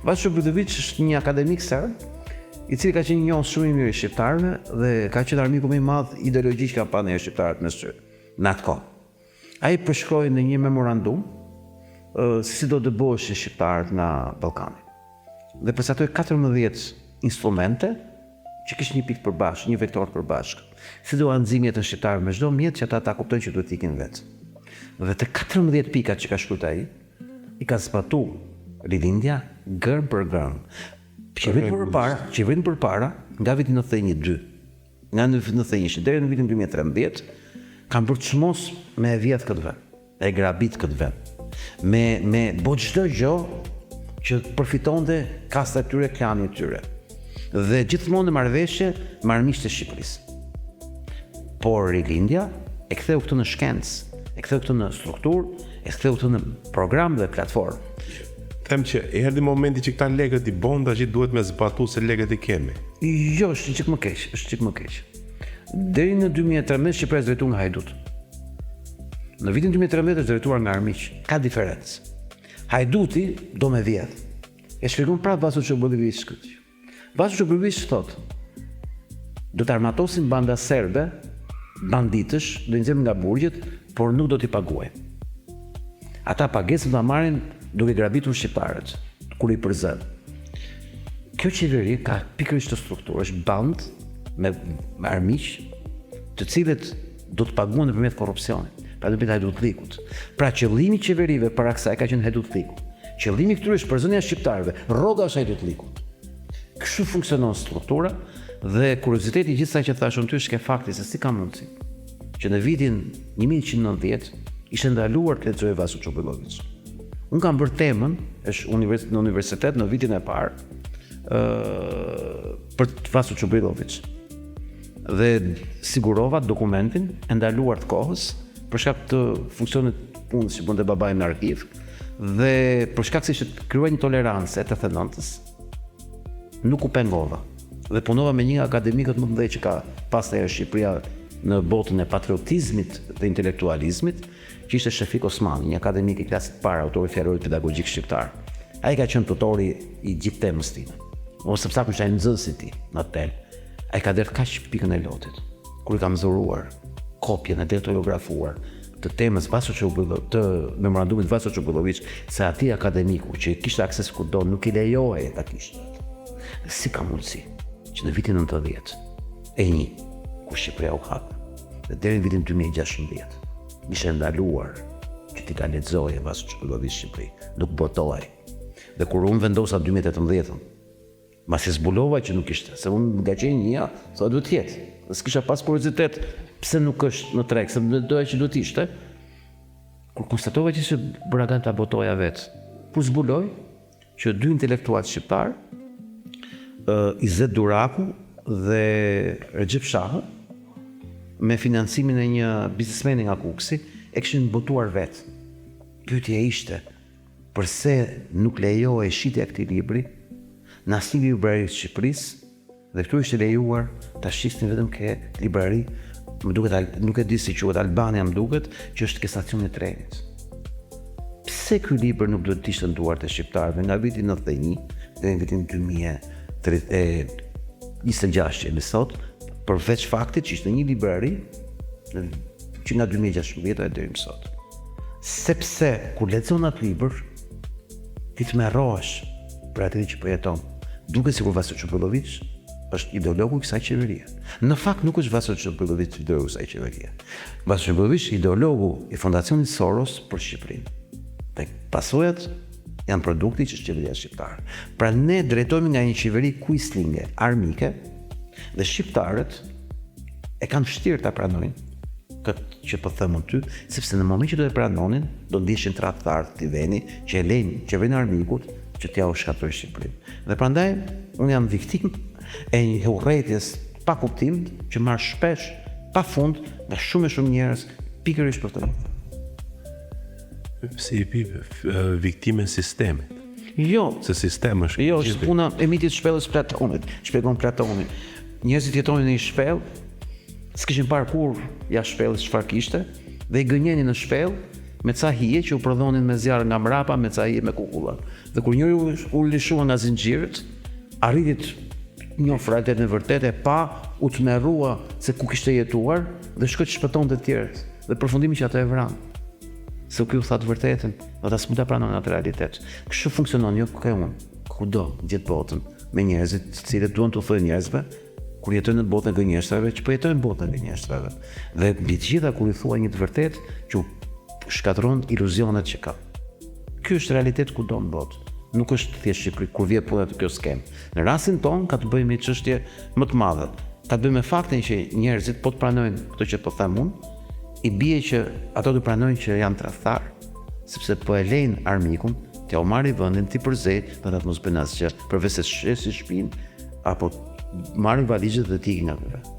Vasil Çobullović është një akademik serb, i cili ka qenë një njohës shumë i mirë i shqiptarëve dhe ka qenë armiku më i madh ideologjik që ka pasur shqiptarët në atë kohë. Ai përshkroi në një memorandum si do të bëheshin shqiptarët në Ballkanin. Dhe përcaktojë 14 instrumente që kishin një pikë përbashkë, një vektor përbashkë. Si do anëzimjet në shqiptarë me çdo mjet që ata ta kuptojnë që duhet ikin vetë. Dhe të 14 pikat që ka shkruar ai, i ka zbatuar rilindja gërm për gërm. Qeverinë përpara, nga viti 91-2, nga 91 deri në vitin 2013, kanë bërë çmos me e vjedh këtë vend, e grabit këtë vend. Me bo çdo gjë që përfitonte kasta e tyre, klani e tyre. Dhe gjithmonë në marrëveshje me armiqtë e Shqipërisë. Por rilindja e ktheu këtë në shkencë, e ktheu këtë në strukturë, e ktheu këtë në program dhe platformë. Them që erdhi momenti që këta legët i bon tash duhet me zbatu se legët i kemi. Jo, është çik më keq, Deri në 2013 Shqipëria është drejtuar nga Hajdut. Në vitin 2013 është drejtuar nga armiq. Ka diferencë. Hajduti do me vjedh. E shpjegon prapë Vasil Çobullović këtë. Vasil Çobullović thotë: do të armatosin banda serbe, banditësh, do nxjerrin nga burgjet, por nuk do t'i paguajnë. Ata pagesën do ta marrin duke grabitur shqiptarët kur i përzën. Kjo qeveri ka pikërisht të strukturë, është band me armiq, të cilët do të paguhen nëpërmjet korrupsionit, pra nëpërmjet hajdutlikut. Pra qëllimi i qeverive para kësaj ka qenë hajdutliku. Qëllimi këtyre është përzënia e shqiptarëve, rroga është hajdutlikut. Kështu funksionon struktura dhe kurioziteti i gjithë sa që thashun ty është ke fakti se si ka mundësi që në vitin 1190 ishte ndaluar të lexojë Vasil Çobullović. Unë kam bërë temën, është në universitet në vitin e parë, për Vasil Çobullović. Dhe sigurova dokumentin e ndaluar të kohës për shkak të funksionit punës që bënte babai në arkiv dhe për shkak se ishte krijuar një tolerancë e 89-s, nuk u pengova dhe punova me një nga akademikët më të mëdhenj që ka pasur Shqipëria në botën e patriotizmit dhe intelektualizmit, që ishte Shefik Osmani, një akademik i klasit parë, autori i fjallorit pedagogjik shqiptar. Ai ka qenë tutori i gjithë temës time. Ose sepse ishte nxënësi i tij në hotel. Ai ka dhënë kaq pikën e lotit. Kur i kam dhuruar kopjen e datografuar të temës Vasil Çobullović, të memorandumit Vasil Çobullović, se atij akademiku që kishte akses kudo nuk i lejohej ta kishte. Si ka mundësi që në vitin 90 e një ku Shqipëria u hap dhe deri në vitin 2016 ishte ndaluar që ti ta lexoje Vasil Çobullović në Shqipëri, nuk botohej. Dhe kur unë vendosa 2018-ën, masi zbulova që nuk ishte, se unë nga qenja, sa duhet jetë. Dhe s'kisha pas kuriozitet pse nuk është në treg, se doja që duhet ishte. Kur konstatova që ishte Buragan ta botoja vetë, kur zbuloj që 2 intelektualë shqiptar, Izet Duraku dhe Recep Shahë, me financimin e një biznesmeni nga Kuksi, e kishin botuar vetë. Pyetja ishte, përse nuk lejohej shitja e këtij libri në asnjë librari të Shqipërisë, dhe këtu ishte lejuar ta shihnin vetëm ke librari, më duket nuk e di si quhet, Albania më duket, që është ke stacioni i trenit. Pse ky libër nuk duhet të ishte në duart e shqiptarëve nga viti 91 deri në vitin 2026 e sot, përveç faktit që ishte një librari që nga 2016 deri më sot. Sepse kur lexon atë libër, ti të merrohesh për atë që po jeton. Duket sikur Vasil Çobullović është ideologu i kësaj qeverie. Në fakt nuk është Vasil Çobullović ideologu i kësaj qeverie. Vasil Çobullović është ideologu i Fondacionit Soros për Shqipërinë. Dhe pasojat janë produkti që është qeveria shqiptare. Pra ne drejtohemi nga një qeveri kuislinge, armike, dhe shqiptarët e kanë vështirë ta pranojnë këtë që po them ty, sepse në moment që do e pranonin, do ndiheshin tradhtar të veni që e lejnë qeverinë armikut që t'ja u shkatërrojë Shqipërinë. Dhe prandaj unë jam viktim e një urrëties pa kuptim që marr shpesh pafund nga shumë njerëz pikërisht për të. Si viktime sistemit. Jo, se sistemi është. Jo, është puna e mitit shpellës Platonit, shpjegon Platoni. Njerëzit jetonin në një shpellë, s'kishin parë kur jashtë shpellës çfarë kishte, dhe i gënjenin në shpellë me ca hije që u prodhonin me zjarr nga mbrapa, me ca hije me kukulla. Dhe kur njëri u lishua nga zinxhirët, arriti njoh realitetin e vërtetë pa u tmerrua se ku kishte jetuar dhe shkoi të shpëtonte të tjerët. Dhe përfundimi që ato e vranë. Se ky u tha të vërtetën, do ta s'mund ta pranon atë realitet. Kështu funksionon jo ka unë, kudo gjithë botën me njerëzit të cilët duan të thojnë njerëzve kur jetojnë në botën e gënjeshtrave, që po jetojnë në botën e gënjeshtrave. Dhe mbi të gjitha kur i thua një të vërtetë që shkatërron iluzionet që ka. Ky është realitet kudo në botë. Nuk është thjesht Shqipëri kur vjen puna të kjo skem. Në rastin ton ka të bëjë me çështje më të madhe. Ka të bëjë me faktin që njerëzit po të pranojnë këtë që po them unë, i bie që ato të pranojnë që janë tradhtar, sepse po e lejnë armikun t'ja u marrë vendin ti përzej dhe atë mos bën asgjë, përveç se shesi shtëpinë apo marrin valizhet dhe të ikin nga këtu.